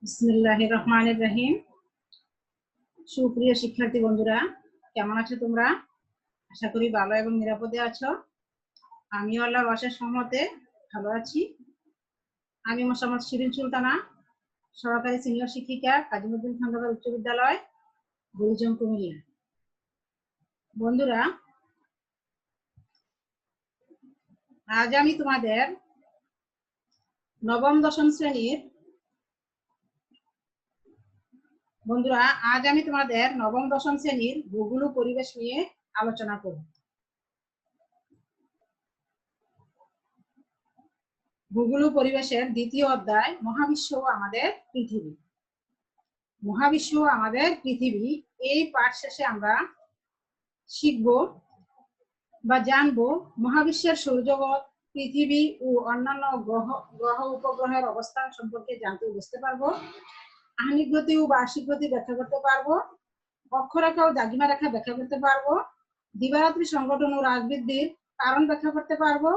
বিসমিল্লাহির রহমানির রহিম। সুপ্রিয় শিক্ষার্থী বন্ধুরা, কেমন আছো তোমরা? আশা করি ভালো এবং নিরাপদে আছো। আমি আল্লাহর অশেষ রহমতে ভালো আছি। আমি মোহাম্মদ শিরিন সুলতানা, সহকারী সিনিয়র শিক্ষিকা, কাজীমুদ্দিন খন্দকার উচ্চ বিদ্যালয়, বুড়িজং, কুমিল্লা। বন্ধুরা, আজ আমি তোমাদের নবম দশম শ্রেণীর ভূগোল ও পরিবেশ নিয়ে আলোচনা করব। ভূগোল ও পরিবেশের দ্বিতীয় অধ্যায় মহাবিশ্ব ও আমাদের পৃথিবী। মহাবিশ্ব ও আমাদের পৃথিবী এই পাঠ শেষে আমরা শিখব বা জানবো মহাবিশ্বের সৌরজগৎ, পৃথিবী ও অন্যান্য গ্রহ উপগ্রহের অবস্থান সম্পর্কে জানতে বুঝতে পারবো। আহ্নিক গতি ও বার্ষিক গতি ব্যাখ্যা করতে পারবো। অক্ষরেখা ও দ্রাঘিমা রেখা ব্যাখ্যা করতে পারবো। দিবারাত্রি সংগঠন ও হ্রাস বৃদ্ধির কারণ ব্যাখ্যা করতে পারবো।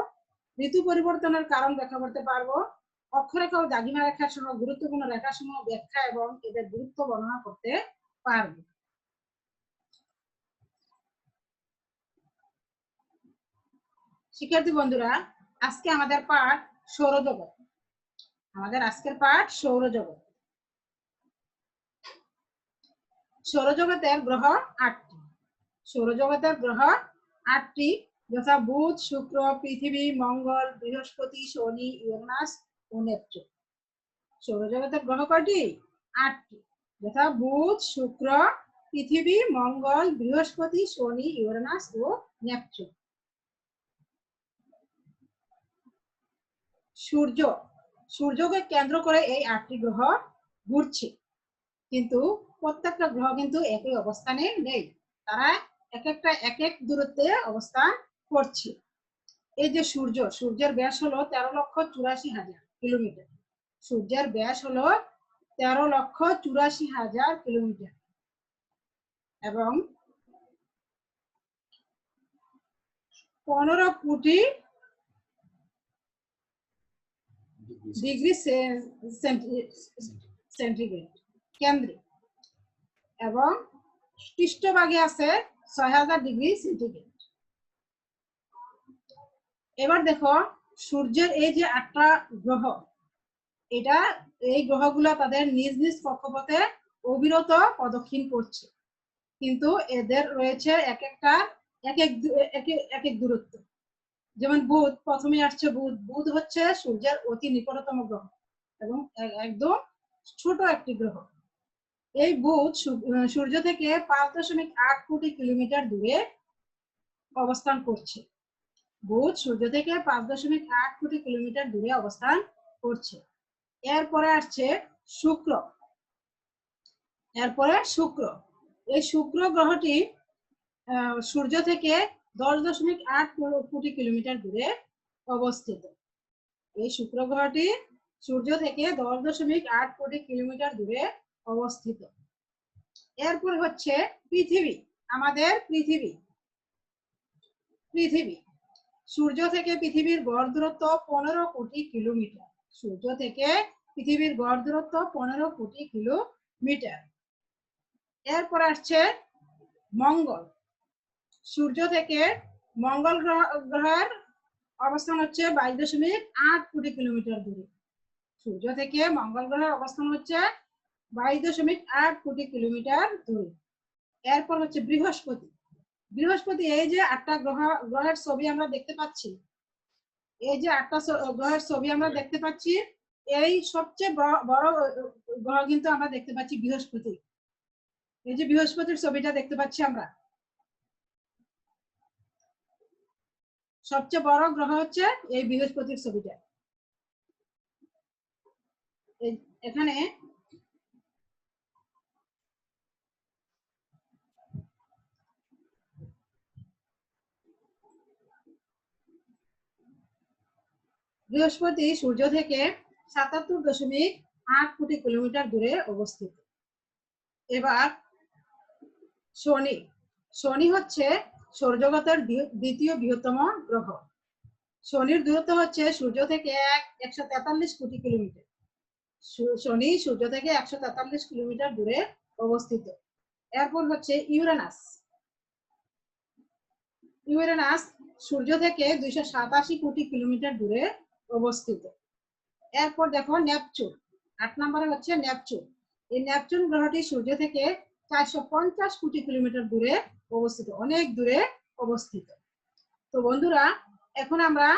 ঋতু পরিবর্তনের কারণ ব্যাখ্যা করতে পারবো। অক্ষরেখা ও দ্রাঘিমা রেখা সহ গুরুত্বপূর্ণ রেখাসমূহ ব্যাখ্যা এবং এদের গুরুত্ব বর্ণনা করতে পারবো। শিক্ষার্থী বন্ধুরা, আজকে আমাদের পাঠ সৌরজগৎ। আজকের পাঠ সৌরজগৎ। সৌরজগতের গ্রহ 8টি। সৌরজগতের গ্রহ 8টি, যথা বুধ, শুক্র, পৃথিবী, মঙ্গল, বৃহস্পতি, শনি, ইউরেনাস ও নেপচুন। সৌরজগতের গ্রহ কয়টি? 8টি, যথা বুধ, শুক্র, পৃথিবী, মঙ্গল, বৃহস্পতি, শনি, ইউরেনাস ও নেপচুন। সূর্যকে কেন্দ্র করে এই 8টি গ্রহ ঘুরছে, কিন্তু প্রত্যেকটা গ্রহ কিন্তু একই অবস্থানে নেই। তারা এক এক দূরত্বে অবস্থান করছে। এই যে সূর্যের ব্যাস হলো 13,84,000 কিলোমিটার। সূর্যের ব্যাস হলো 13,84,000 কিলোমিটার এবং 15 কোটি ডিগ্রি সেন্টিগ্রেড কেন্দ্রে, এবং পৃষ্ঠভাগে আছে 6,000 ডিগ্রি সেন্টিগ্রেড। এবার দেখো, সূর্যের এই যে 8টা গ্রহ, এই গ্রহগুলো তাদের নিজ নিজ কক্ষপথে অবিরত প্রদক্ষিণ করছে, কিন্তু এদের রয়েছে এক এক দূরত্ব। যেমন বুধ, প্রথমে আসছে বুধ হচ্ছে সূর্যের অতি নিকটতম গ্রহ এবং একদম ছোট একটি গ্রহ। এই বুধ সূর্য থেকে 5.8 কোটি কিলোমিটার দূরে অবস্থান করছে। বুধ সূর্য থেকে 5.8 কোটি কিলোমিটার দূরে অবস্থান করছে। এরপরে আসছে শুক্র। এই শুক্র গ্রহটি সূর্য থেকে 10.8 কোটি কিলোমিটার দূরে অবস্থিত। এই শুক্র গ্রহটি সূর্য থেকে 10.8 কোটি কিলোমিটার দূরে অবস্থিত। এরপর হচ্ছে পৃথিবী। আমাদের পৃথিবী সূর্য থেকে পৃথিবীর গড় দূরত্ব 15 কোটি কিলোমিটার। সূর্য থেকে পৃথিবীর গড় দূরত্ব 15 কোটি কিলোমিটার। এরপর আসছে মঙ্গল। সূর্য থেকে মঙ্গল গ্রহের অবস্থান হচ্ছে 22.8 কোটি কিলোমিটার দূরে। সূর্য থেকে মঙ্গল গ্রহের অবস্থান হচ্ছে 22.8 কোটি কিলোমিটার দূরে। এরপর হচ্ছে বৃহস্পতি। এই যে 8টা গ্রহের ছবি আমরা দেখতে পাচ্ছি, এই সবচেয়ে বড় গ্রহ কিন্তু আমরা দেখতে পাচ্ছি বৃহস্পতি। এই যে বৃহস্পতির ছবিটা দেখতে পাচ্ছি আমরা, সবচেয়ে বড় গ্রহ হচ্ছে এই বৃহস্পতির ছবিটা। এখানে বৃহস্পতি সূর্য থেকে 77.8 কোটি কিলোমিটার দূরে অবস্থিত। এবার শনি হচ্ছে সৌরজগতের দ্বিতীয় বৃহত্তম গ্রহ। শনির দূরত্ব হচ্ছে সূর্য থেকে 143 কোটি কিলোমিটার। শনি সূর্য থেকে 143 কিলোমিটার দূরে অবস্থিত। এরপর হচ্ছে ইউরেনাস। ইউরেনাস সূর্য থেকে 287 কোটি কিলোমিটার দূরে অবস্থিত। এরপর দেখো নেপচুন, 8 নম্বরে হচ্ছে নেপচুন। এই নেপচুন গ্রহটি সূর্য থেকে 450 কোটি কিলোমিটার দূরে অবস্থিত, অনেক দূরে অবস্থিত। তো বন্ধুরা, এখন আমরা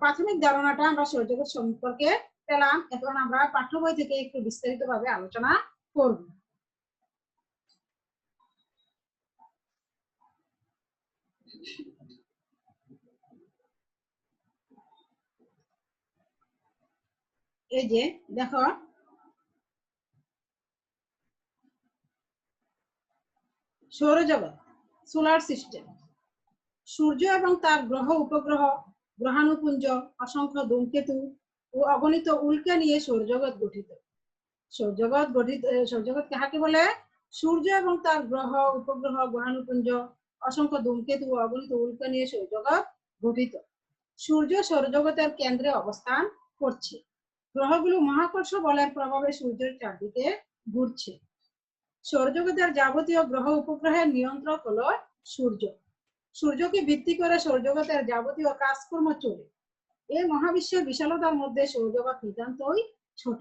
প্রাথমিক ধারণাটা আমরা সৌরজগৎ সম্পর্কে পেলাম। এখন আমরা পাঠ্য বই থেকে একটু বিস্তারিতভাবে আলোচনা করব। এই যে দেখো, সৌরজগৎ, সোলার সিস্টেম, সূর্য এবং তার গ্রহ উপগ্রহ, গ্রহাণুপুঞ্জ, অসংখ্য ধূমকেতু ও অগণিত উল্কা নিয়ে সৌরজগৎ গঠিত। সৌরজগৎ কাকে বলে? সূর্য এবং তার গ্রহ উপগ্রহ, গ্রহাণুপুঞ্জ, অসংখ্য ধূমকেতু ও অগণিত উল্কা নিয়ে সৌরজগৎ গঠিত। সূর্য সৌরজগতের কেন্দ্রে অবস্থান করছে। গ্রহগুলো মহাকর্ষ বলের প্রভাবে সূর্যের চারদিকে ঘুরছে। সৌরজগতের যাবতীয় গ্রহ উপগ্রহের নিয়ন্ত্রক হলো সূর্য। সূর্যকে ভিত্তি করে সৌরজগতের যাবতীয় কাজকর্ম চলে। এই মহাবিশ্বের বিশালতার মধ্যে সৌরজগৎ নিতান্তই ছোট।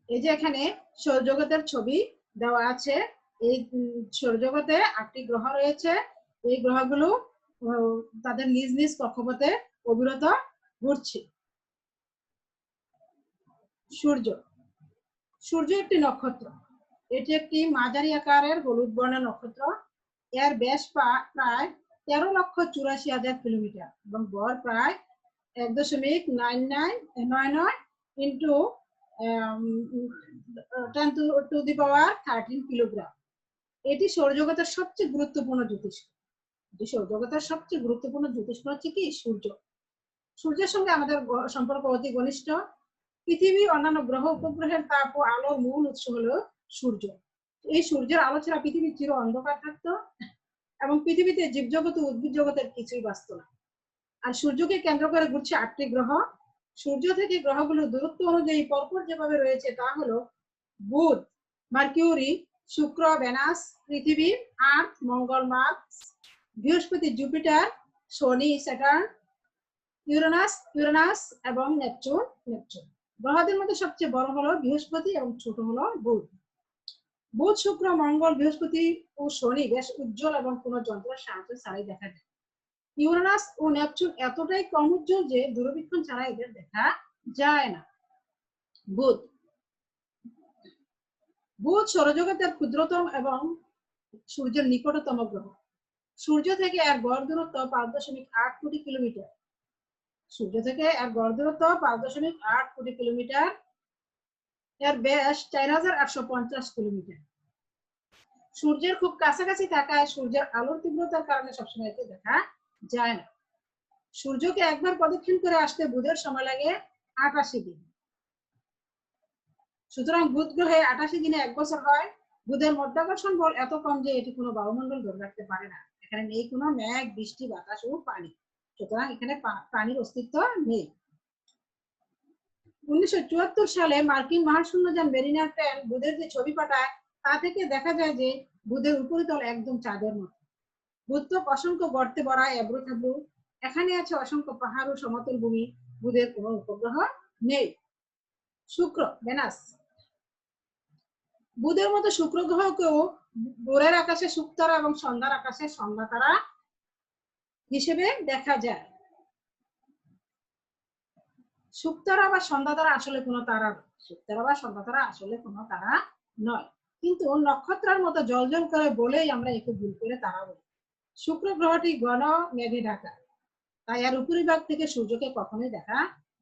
এই যে এখানে সৌরজগতের ছবি দেওয়া আছে। এই সৌরজগতে 8টি গ্রহ রয়েছে। এই গ্রহগুলো তাদের নিজ নিজ কক্ষপথে অবিরত ঘুরছে। সূর্য, সূর্য একটি নক্ষত্র। এটি একটি মাঝারি আকারের হলুদ বর্ণের নক্ষত্র। এর ব্যাস প্রায় 13,84,000 কিলোমিটার এবং ভর প্রায় 1.9999 ইন্টু 10⁻13 কিলোগ্রাম। এটি সৌরজগতের সবচেয়ে গুরুত্বপূর্ণ জ্যোতিষ্ক। সৌরজগতের সবচেয়ে গুরুত্বপূর্ণ জ্যোতিষ্ক হচ্ছে কি? সূর্য। সূর্যের সঙ্গে আমাদের সম্পর্ক অতি ঘনিষ্ঠ। পৃথিবী, অন্যান্য গ্রহ উপগ্রহের তাপ ও আলোর মূল উৎস হলো সূর্য। এই সূর্যের আলো ছাড়া পৃথিবী চির অন্ধকার থাকতো এবং পৃথিবীতে জীবজগৎ ও উদ্ভিদ জগতের কিছুই বাঁচত না। আর সূর্যকে কেন্দ্র করে ঘুরছে 8টি গ্রহ। সূর্য থেকে গ্রহগুলো দূরত্ব অনুযায়ী পরপর যেভাবে রয়েছে তা হলো বুধ, মার্কিউরি, শুক্র, ভেনাস, পৃথিবী, আর্থ, মঙ্গল, মার্স, বৃহস্পতি, জুপিটার, শনি, স্যাটার্ন, ইউরেনাস এবং নেপচুন। গ্রহদের মধ্যে সবচেয়ে বড় হলো বৃহস্পতি এবং ছোট হলো বুধ। বুধ, শুক্র, মঙ্গল, বৃহস্পতি ও শনি বেশ উজ্জ্বল এবং কোনো যন্ত্রের সাহায্য ছাড়াই দেখা যায়। ইউরেনাস ও নেপচুন এতটাই কম উজ্জ্বল যে দূরবীক্ষণ ছাড়া এদের দেখা যায় না। বুধ সৌরজগতের ক্ষুদ্রতম এবং সূর্যের নিকটতম গ্রহ। সূর্য থেকে এর গড় দূরত্ব 5.8 কোটি কিলোমিটার। সূর্য থেকে এর গড় দূরত্ব 5.8 কোটি কিলোমিটার। এর ব্যাস 4,850 কিলোমিটার। সূর্যের খুব কাছাকাছি থাকায় সূর্যের আলোর তীব্রতার কারণে সবসময় একে দেখা যায় না। সূর্যকে একবার প্রদক্ষিণ করে আসতে বুধের সময় লাগে 88 দিন। সুতরাং বুধ গ্রহে 88 দিনে 1 বছর হয়। বুধের মধ্যাকর্ষণ বল এত কম যে এটি কোনো বায়ুমণ্ডল ধরে রাখতে পারে না। এখানে নেই কোনো মেঘ, বৃষ্টি, বাতাস ও পানি। সুতরাং এখানে পানির অস্তিত্ব নেই। 1974 সালে মার্কিন মহাশূন্যযান মেরিনার পেন বুধের যে ছবি পাঠায় তা থেকে দেখা যায় যে বুধের উপরিতল একদম চাঁদের মতো। বুধ তো অসংখ্য গর্তে ভরা এবড়ো থাবড়ো। এখানে আছে অসংখ্য পাহাড় ও সমতল ভূমি। বুধের কোনো উপগ্রহ নেই। শুক্র, ভেনাস। বুধের মতো শুক্র গ্রহকেও ভোরের আকাশে শুকতারা এবং সন্ধ্যার আকাশে সন্ধ্যা তারা হিসেবে দেখা যায়। শুকতারা বা সন্ধ্যা তারা আসলে কোনো তারা নয়। শুকতারা বা সন্ধ্যা তারা আসলে কোনো তারা নয়, কিন্তু নক্ষত্রের মতো জ্বলজ্বল করে বলেই আমরা একে ভুল করে তারা বলি। শুক্র গ্রহটি ঘন মেঘে ঢাকা, তাই এর উপরিভাগ থেকে সূর্যকে কখনোই দেখা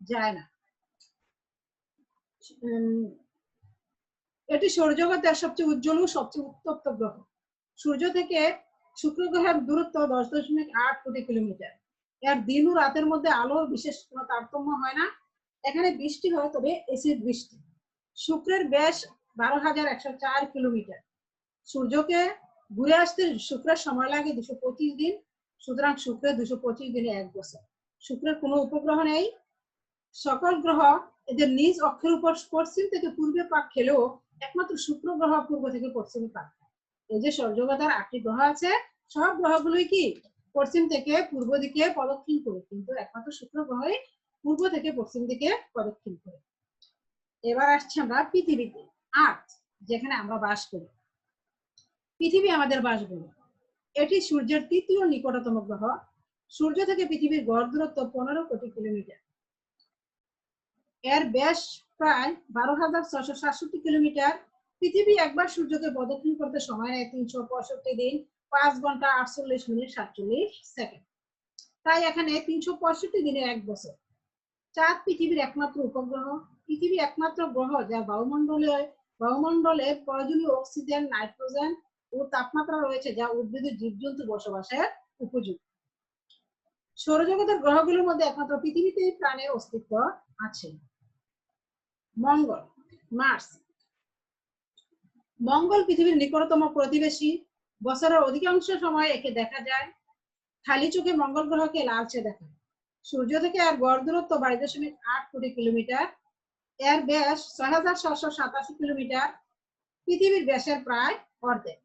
যায় না। এটি সৌরজগতের সবচেয়ে উজ্জ্বল ও সবচেয়ে উত্তপ্ত গ্রহ। সূর্য থেকে শুক্র গ্রহের দূরত্ব 10.8 কোটি কিলোমিটার। এর দিন ও রাতের মধ্যে আলোর বিশেষ কোনো তারতম্য হয় না। এখানে বৃষ্টি হয়, তবে এসিড বৃষ্টি। শুক্রের ব্যাস 12,104 কিলোমিটার। সূর্যকে ঘুরে আসতে শুক্রের সময় লাগে 225 দিন। সুতরাং শুক্রের 225 দিনে 1 বছর। শুক্রের কোনো উপগ্রহ নেই। সকল গ্রহ এদের নিজ অক্ষের উপর পশ্চিম থেকে পূর্বে পাক খেলেও একমাত্র শুক্র গ্রহ পূর্ব থেকে পশ্চিমে পাক খায়। এই যে সৌরজগতের 8টি গ্রহ আছে, সব গ্রহগুলোই কি পশ্চিম থেকে পূর্ব দিকে প্রদক্ষিণ করে, কিন্তু একমাত্র শুক্র গ্রহই পূর্ব থেকে পশ্চিম দিকে প্রদক্ষিণ করে। এবার আসছি আমরা পৃথিবীতে, আর্থ, যেখানে আমরা বাস করি। পৃথিবী আমাদের বাসভূমি। এটি সূর্যের তৃতীয় নিকটতম গ্রহ। সূর্য থেকে পৃথিবীর গড় দূরত্ব 15 কোটি কিলোমিটার। এর ব্যাস প্রায় 12,667 কিলোমিটার। পৃথিবী একবার সূর্যকে প্রদক্ষিণ করতে সময় নেয় 365 দিন, 5 ঘন্টা 48 মিনিট 47 সেকেন্ড। তাই এখানে 365 দিনের 1 বছর। চাঁদ পৃথিবীর একমাত্র উপগ্রহ। পৃথিবী একমাত্র গ্রহ যার বায়ুমণ্ডলে প্রয়োজনীয় অক্সিজেন, নাইট্রোজেন ও তাপমাত্রা রয়েছে যা উদ্ভিদ ও জীবজন্তু বসবাসের উপযুক্ত। সৌরজগতের গ্রহগুলোর মধ্যে একমাত্র পৃথিবীতেই প্রাণের অস্তিত্ব আছে। মঙ্গল, মার্স। মঙ্গল পৃথিবীর নিকটতম প্রতিবেশী। বছরের অধিকাংশ সময় একে দেখা যায়। খালি চোখে মঙ্গল গ্রহকে লালচে দেখায়। সূর্য থেকে এর গড় দূরত্ব 22.8 কোটি কিলোমিটার। এর ব্যাস 6,787 কিলোমিটার, পৃথিবীর ব্যাসের প্রায় অর্ধেক।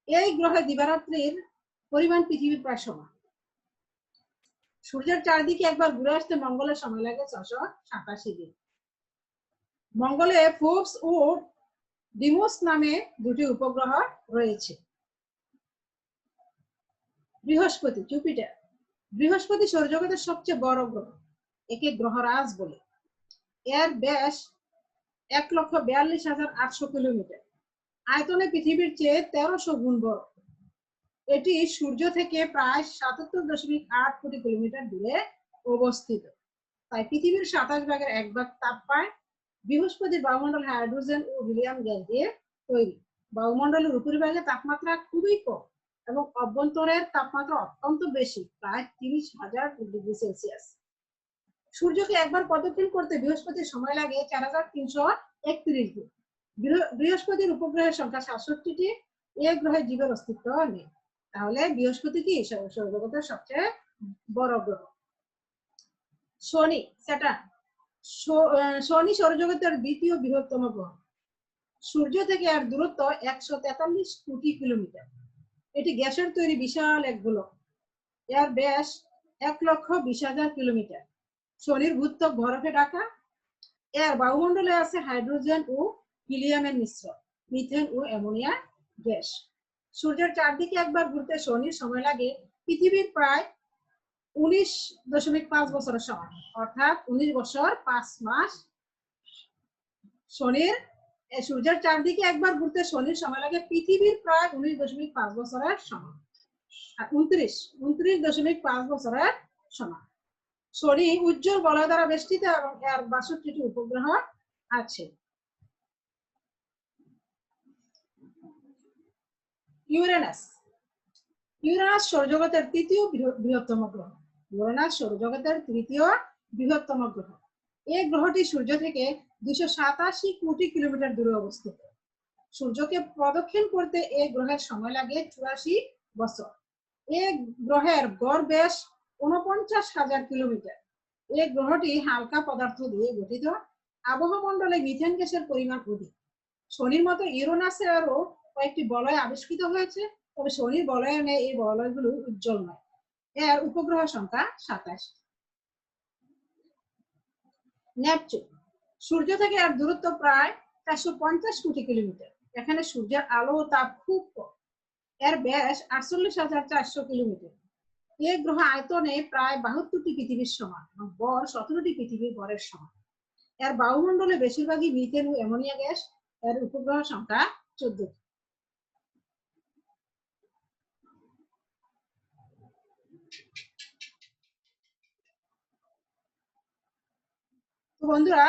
এই গ্রহে দিবারাত্রির পরিমাণ পৃথিবীর প্রায় সমান। সূর্যের চারদিকে একবার ঘুরে আসতে মঙ্গলের সময় লাগে 687 দিন। মঙ্গলে ফোবস ও ডিমোস নামে দুটি উপগ্রহ রয়েছে। বৃহস্পতি, জুপিটার। বৃহস্পতি সৌরজগতের সবচেয়ে বড় গ্রহ। একে গ্রহরাজ বলে। এর ব্যাস 1,42,800 কিলোমিটার। আয়তনে পৃথিবীর চেয়ে 1300 গুণ বড়। এটি সূর্য থেকে প্রায় 77.8 কোটি কিলোমিটার দূরে অবস্থিত। তাই পৃথিবীর 27 ভাগের 1 ভাগ তাপ পায়। বৃহস্পতির বায়ুমণ্ডল হাইড্রোজেন ও হিলিয়াম গ্যাস দিয়ে তৈরি। বায়ুমণ্ডলের উপরিভাগে তাপমাত্রা খুবই কম এবং অভ্যন্তরের তাপমাত্রা অত্যন্ত বেশি, প্রায় 30,000 ডিগ্রি সেলসিয়াস। সূর্যকে একবার প্রদক্ষিণ করতে বৃহস্পতির সময় লাগে 4,331 দিন। বৃহস্পতির উপগ্রহের সংখ্যা 67টি। এই গ্রহে জীবের অস্তিত্ব নেই। তাহলে বৃহস্পতি কি সৌরজগতের সবচেয়ে বড় গ্রহ। শনি, স্যাটার্ন। শনি সৌরজগতের দ্বিতীয় বৃহত্তম গ্রহ। সূর্য থেকে এর দূরত্ব 143 কোটি কিলোমিটার। এটি গ্যাসের তৈরি বিশাল এক গোলক। এর ব্যাস 1,20,000 কিলোমিটার। শনির ভূত্বক বরফে ঢাকা। এর বায়ুমণ্ডলে আছে হাইড্রোজেন ও হিলিয়ামের মিশ্রণ, মিথেন ও অ্যামোনিয়া গ্যাস। সূর্যের চারদিকে একবার ঘুরতে শনির সময় লাগে পৃথিবীর প্রায় 19.5 বছরের সমান, অর্থাৎ 19 বছর 5 মাস। সূর্যের চারদিকে একবার ঘুরতে শনির সময় লাগে পৃথিবীর প্রায় 19.5 বছরের সমান, আর 29.5 বছরের সমান। শনি উজ্জ্বল বলয় দ্বারা বেষ্টিত এবং এর 62টি উপগ্রহ আছে। ইউরেনাস। ইউরেনাস সৌরজগতের তৃতীয় বৃহত্তম গ্রহ। ইউরেনাস সৌরজগতের তৃতীয় বৃহত্তম গ্রহ। এই গ্রহটি সূর্য থেকে 287 কোটি কিলোমিটার দূরে অবস্থিত। সূর্যকে প্রদক্ষিণ করতে এই গ্রহের সময় লাগে 84 বছর। এই গ্রহের গড় ব্যাস 49,000 কিলোমিটার। এই গ্রহটি হালকা পদার্থ দিয়ে গঠিত। আবহাওয়া মণ্ডলে মিথেন গ্যাসের পরিমাণ অধিক। শনির মতো ইউরেনাসেরও কয়েকটি বলয় আবিষ্কৃত হয়েছে, তবে শনির বলয়ের নেই এই বলয়গুলো উজ্জ্বল নয়। এর উপগ্রহ সংখ্যা 27। নেপচুন। সূর্য থেকে এর দূরত্ব প্রায় 450 কোটি কিলোমিটার। এখানে সূর্যের আলো ও তাপ খুব কম। এর ব্যাস 48,400 কিলোমিটার। এই গ্রহ আয়তনে প্রায় 72টি পৃথিবীর সমান এবং ভর 17টি পৃথিবীর ভরের সমান। এর বায়ুমণ্ডলে বেশিরভাগই মিথেন ও অ্যামোনিয়া গ্যাস। এর উপগ্রহ সংখ্যা 14। তো বন্ধুরা,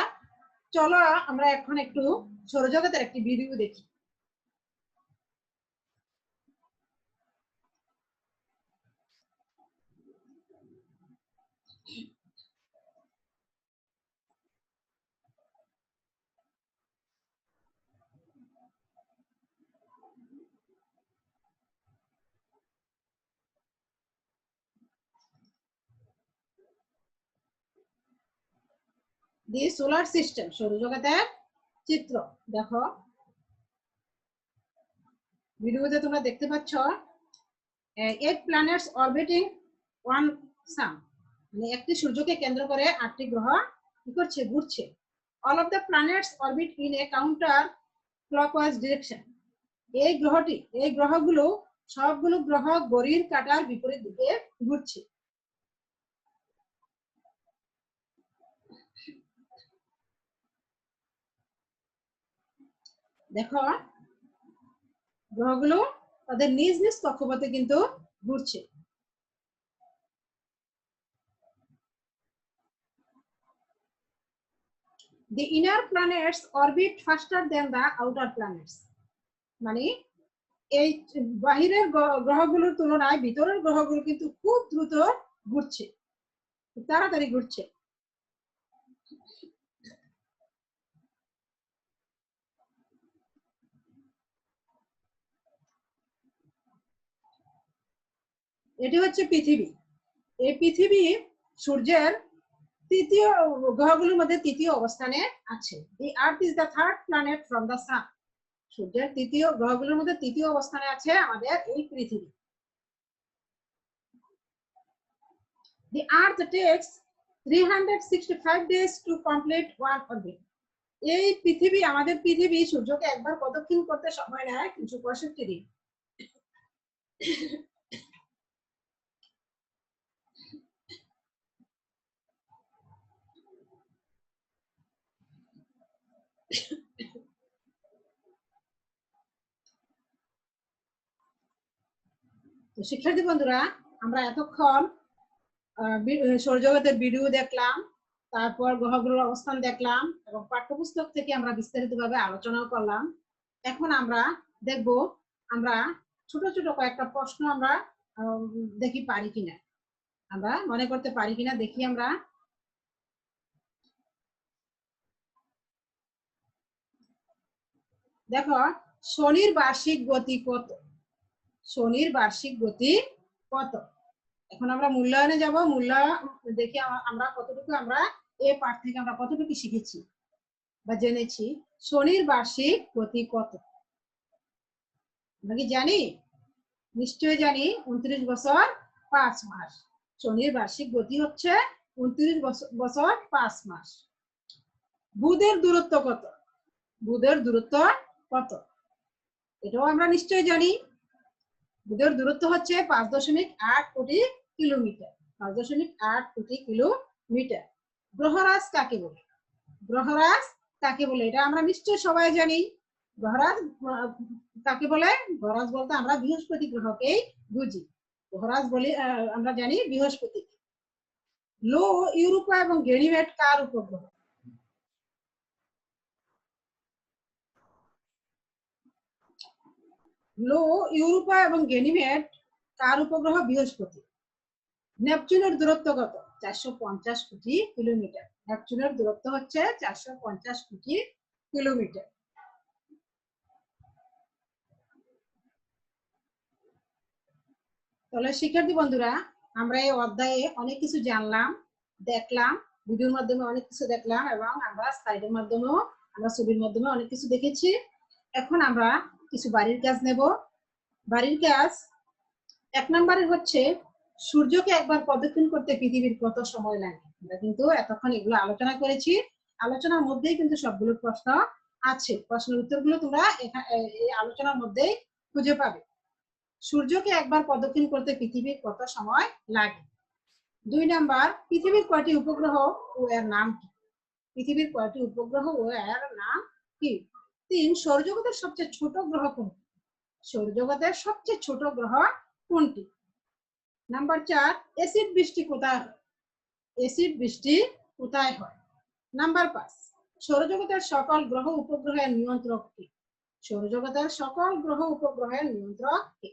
চলো আমরা এখন একটু সৌরজগতের একটি ভিডিও দেখি। দি সোলার সিস্টেম, সৌরজগতের চিত্র। দেখো ভিডিওতে তোমরা দেখতে পাচ্ছ 8 প্ল্যানেটস অরবিটিং ওয়ান সান, মানে একটি সূর্যকে কেন্দ্র করে 8টি গ্রহ কি করছে, ঘুরছে। All of the planets orbit in a counter clockwise direction. এই গ্রহগুলো সবগুলো গ্রহ ঘড়ির কাঁটার বিপরীত দিকে ঘুরছে। দেখো গ্রহগুলো তাদের নিজ নিজ কক্ষপথে কিন্তু ঘুরছে। The inner planets orbit faster than the outer planets, মানে এই বাহিরের গ্রহগুলোর তুলনায় ভিতরের গ্রহগুলো কিন্তু খুব দ্রুত ঘুরছে, তাড়াতাড়ি ঘুরছে। এটি হচ্ছে পৃথিবী। এই পৃথিবী সূর্যের তৃতীয় গ্রহগুলোর মধ্যে তৃতীয় অবস্থানে আছে। The earth is the third planet from the sun. সূর্যের তৃতীয় গ্রহগুলোর মধ্যে তৃতীয় অবস্থানে আছে আমাদের এই পৃথিবী। The Earth takes 365 days to complete one orbit. এই পৃথিবী, আমাদের পৃথিবী সূর্যকে একবার প্রদক্ষিণ করতে সময় নেয় 365 দিন। তো শিক্ষার্থী বন্ধুরা, আমরা এতক্ষণ সৌরজগতের ভিডিও দেখলাম, তারপর গ্রহগুলোর অবস্থান দেখলাম এবং পাঠ্যপুস্তক থেকে আমরা বিস্তারিতভাবে আলোচনাও করলাম। এখন আমরা দেখব আমরা ছোট ছোট কয়েকটা প্রশ্ন আমরা দেখি পারি কিনা, আমরা মনে করতে পারি কিনা দেখি আমরা। দেখো শনির বার্ষিক গতি কত? শনির বার্ষিক গতি কত? এখন আমরা মূল্যায়নে যাব। মূল্যায়ন দেখি আমরা কতটুকু, আমরা এই পাঠ থেকে আমরা কতটুকু শিখেছি বা জেনেছি। শনির বার্ষিক গতি কত আমরা কি জানি? নিশ্চয়ই জানি, 29 বছর 5 মাস। শনির বার্ষিক গতি হচ্ছে 29 বছর 5 মাস। বুধের দূরত্ব কত? বুধের দূরত্ব কত? এটাও আমরা নিশ্চয়ই জানি। বুধের দূরত্ব হচ্ছে 5.8 কোটি কিলোমিটার। 5.8 কোটি কিলোমিটার। গ্রহরাজ কাকে বলে? গ্রহরাজ কাকে বলে এটা আমরা নিশ্চয় সবাই জানি। গ্রহরাজ কাকে বলে? গ্রহরাজ বলতে আমরা বৃহস্পতি গ্রহকেই বুঝি। গ্রহরাজ বলি আমরা জানি বৃহস্পতি। লো ইউরোপা এবং গেনিমেড কার উপগ্রহ? লো ইউরোপা এবং গেনিমেড কার উপগ্রহ? বৃহস্পতি। নেপচুনের দূরত্ব কত? 450 কোটি কিলোমিটার। নেপচুনের দূরত্ব হচ্ছে 450 কোটি কিলোমিটার। তাহলে শিক্ষার্থী বন্ধুরা, আমরা এই অধ্যায়ে অনেক কিছু জানলাম, দেখলাম, ভিডিওর মাধ্যমে অনেক কিছু দেখলাম এবং আমরা স্লাইডের মাধ্যমেও, আমরা ছবির মাধ্যমে অনেক কিছু দেখেছি। এখন আমরা কিছু বাড়ির কাজ নেব। বাড়ির কাজ 1 নম্বরে হচ্ছে সূর্যকে একবার প্রদক্ষিণ করতে পৃথিবীর কত সময় লাগে? আমরা কিন্তু এতক্ষণ এগুলো আলোচনা করেছি। আলোচনার মধ্যেই কিন্তু সবগুলো প্রশ্ন আছে। প্রশ্নের উত্তরগুলো তোমরা এই আলোচনার মধ্যেই খুঁজে পাবে। সূর্যকে একবার প্রদক্ষিণ করতে পৃথিবীর কত সময় লাগে? 2 নাম্বার, পৃথিবীর কয়টি উপগ্রহ ও এর নাম কি? পৃথিবীর কয়টি উপগ্রহ ও এর নাম কি? 3, সৌরজগতের সবচেয়ে ছোট গ্রহ কোনটি? সৌরজগতের সবচেয়ে ছোট গ্রহ কোনটি? নাম্বার 4, অ্যাসিড বৃষ্টি কোথায় হয়? অ্যাসিড বৃষ্টি কোথায় হয়? নাম্বার 5, সৌরজগতের সকল গ্রহ উপগ্রহের নিয়ন্ত্রক কে? সৌরজগতের সকল গ্রহ উপগ্রহের নিয়ন্ত্রক কে?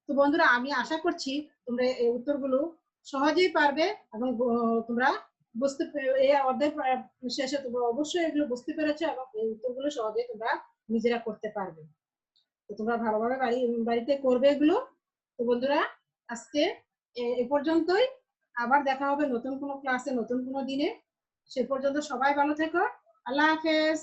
তো বন্ধুরা, আমি আশা করছি তোমরা এই উত্তরগুলো সহজেই পারবে এবং তোমরা বুঝতে, এই অধ্যায় শেষে তোমরা অবশ্যই এগুলো বুঝতে পেরেছো এবং এই উত্তরগুলো সহজেই তোমরা নিজেরা করতে পারবে। তো তোমরা ভালোভাবে বাড়িতে করবে এগুলো। তো বন্ধুরা, আজকে এ পর্যন্তই। আবার দেখা হবে নতুন কোনো ক্লাসে, নতুন কোনো দিনে। সে পর্যন্ত সবাই ভালো থেকো। আল্লাহ হাফেজ।